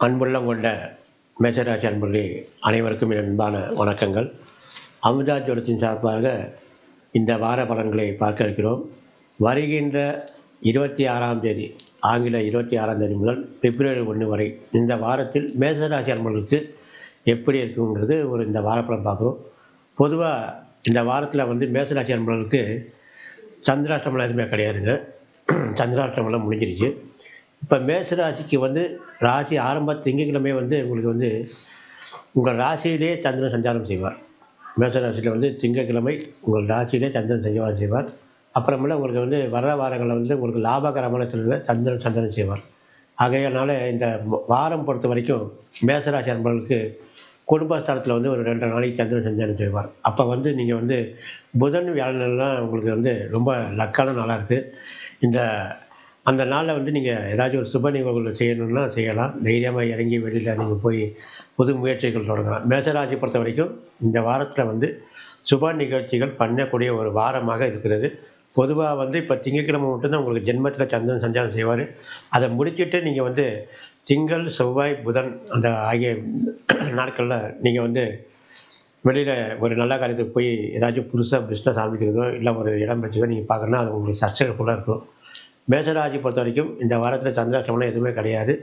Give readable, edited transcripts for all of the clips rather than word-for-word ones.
அன்புள்ளம் கொண்ட மேஷராசி அன்பர்களே, அனைவருக்கும் என் அன்பான வணக்கங்கள். அமுதா ஜோதிடத்தின் சார்பாக இந்த வார பலன்களை பார்க்க இருக்கிறோம். வருகின்ற 26ஆம் தேதி, ஆங்கில 26ஆம் தேதி முதல் பிப்ரவரி 1 வரை இந்த வாரத்தில் மேஷராசி அன்பர்களுக்கு எப்படி இருக்குங்கிறது இந்த வாரப்பலன் பார்க்குறோம். பொதுவாக இந்த வாரத்தில் மேஷராசி அன்பர்களுக்கு சந்திராஷ்டமம் எதுவுமே கிடையாதுங்க. சந்திராஷ்டமெல்லாம் முடிஞ்சிருச்சு. இப்போ மேஷராசிக்கு ராசி ஆரம்ப திங்கட்கிழமை உங்களுக்கு உங்கள் ராசியிலே சந்திரன் சஞ்சாரம் செய்வார். மேஷராசியில் திங்கட்கிழமை உங்கள் ராசியிலே சந்திரன் சஞ்சாரம் செய்வார். அப்புறமேல உங்களுக்கு வர வாரங்களில் உங்களுக்கு லாபகரமான சில சந்திரன் சஞ்சாரம் செய்வார். ஆகையினால இந்த வாரம் பொறுத்த வரைக்கும் மேஷராசி அன்பர்களுக்கு குடும்பஸ்தானத்தில் ஒரு 2 நாளைக்கு சந்திரன் சஞ்சாரம் செய்வார். அப்போ நீங்கள் புதன் வியாழனெல்லாம் உங்களுக்கு ரொம்ப லக்கான நாளாக இருக்குது. அந்த நாளில் நீங்கள் ஏதாச்சும் ஒரு சுப நிகழ்வுகள் செய்யணும்னா செய்யலாம். தைரியமாக இறங்கி வெளியில் நீங்கள் போய் புது முயற்சிகள் தொடங்கலாம். மேஷராசி பொறுத்த வரைக்கும் இந்த வாரத்தில் சுப நிகழ்ச்சிகள் பண்ணக்கூடிய ஒரு வாரமாக இருக்கிறது. பொதுவாக இப்போ திங்கட்கிழமை மட்டும்தான் உங்களுக்கு ஜென்மத்தில் சந்திரன் சஞ்சாரம் செய்வார். அதை முடிச்சுட்டு நீங்கள் திங்கள் செவ்வாய் புதன் அந்த ஆகிய நாட்களில் நீங்கள் வெளியில் ஒரு நல்ல காரியத்துக்கு போய் ஏதாச்சும் புதுசாக பிஸ்னஸ் ஆரம்பிக்கிறதோ இல்லை ஒரு இடம் வச்சுக்கோ நீங்கள் பார்க்கணுன்னா அது உங்களுக்கு சக்ஸஸ்ஃபுல்லாக இருக்கும். மேஷராசி பொறுத்த வரைக்கும் இந்த வாரத்தில் சந்திராஷ்டமம் எதுவுமே கிடையாது.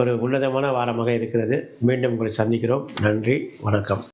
ஒரு உன்னதமான வாரமாக இருக்கிறது. மீண்டும் உங்களை சந்திக்கிறோம். நன்றி, வணக்கம்.